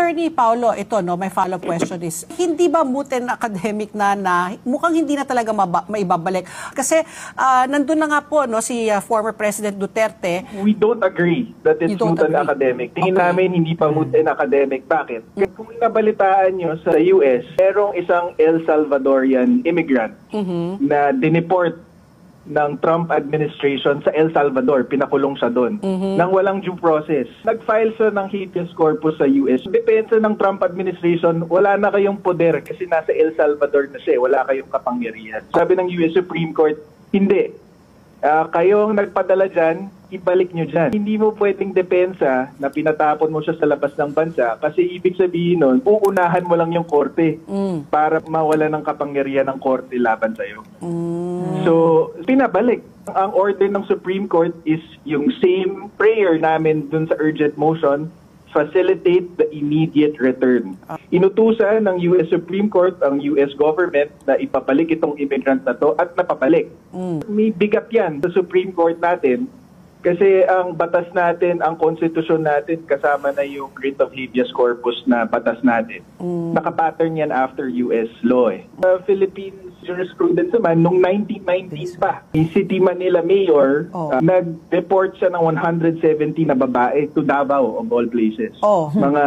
Attorney Paulo, ito, no, my follow-up question is, hindi ba moot and academic na mukhang hindi na talaga maibabalik? Kasi nandun na nga po no, si former President Duterte. We don't agree that it's moot and academic. Tingin namin hindi pa moot and academic. Bakit? Kung nabalitaan nyo sa US, merong isang El Salvadorian immigrant na dineport ng Trump administration sa El Salvador, pinakulong siya doon, nang walang due process. Nag-file siya ng habeas corpus sa US. Depensa ng Trump administration, wala na kayong poder kasi nasa El Salvador na siya, wala kayong kapangyarihan. Sabi ng US Supreme Court, hindi. Kayong nagpadala dyan, ibalik nyo dyan. Hindi mo pwedeng depensa na pinatapon mo siya sa labas ng bansa kasi ibig sabihin nun, uunahan mo lang yung korte para mawala ng kapangyarihan ng korte laban sa'yo. So, pinabalik. Ang order ng Supreme Court is yung same prayer namin dun sa urgent motion, facilitate the immediate return. Inutusan ng US Supreme Court ang US government na ipabalik itong immigrant na to at napabalik. May bigat yan sa Supreme Court natin kasi ang batas natin, ang konstitusyon natin, kasama na yung writ of habeas corpus na batas natin. Nakapattern yan after US law. Philippines jurisprudence naman, nung 1990s pa, yung City Manila Mayor, nag-deport siya ng 170 na babae to Davao of all places. Mga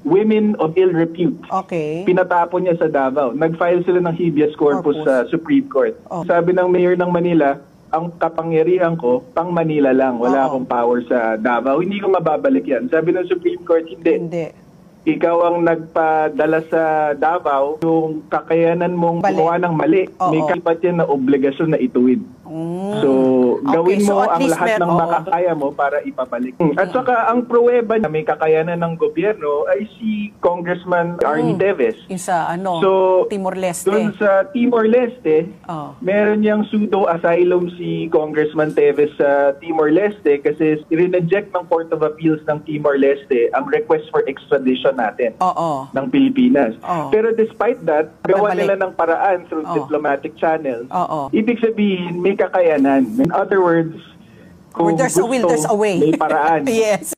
women of ill repute. Pinatapon niya sa Davao. Nag-file sila ng habeas corpus sa Supreme Court. Sabi ng Mayor ng Manila, ang kapangyarihan ko, pang Manila lang. Wala akong power sa Davao. Hindi ko mababalik yan. Sabi ng Supreme Court, hindi. Ikaw ang nagpadala sa Davao, yung kakayanan mong gumawa ng mali. May kapat yan na obligasyon na ituwid. So, gawin mo ang lahat ng makakaya mo para ipabalik. At saka, ang pruweba na may kakayanan ng gobyerno ay si Congressman Arnie Teves. Isa, Timor-Leste. Doon sa Timor-Leste, meron niyang pseudo-asylum si Congressman Teves sa Timor-Leste kasi rineject ng Court of Appeals ng Timor-Leste ang request for extradition natin ng Pilipinas. Pero despite that, gawa nila ng paraan through diplomatic channels. Ibig sabihin, may kakayanan. In other words, kung there's a will, there's a way. May paraan. Yes.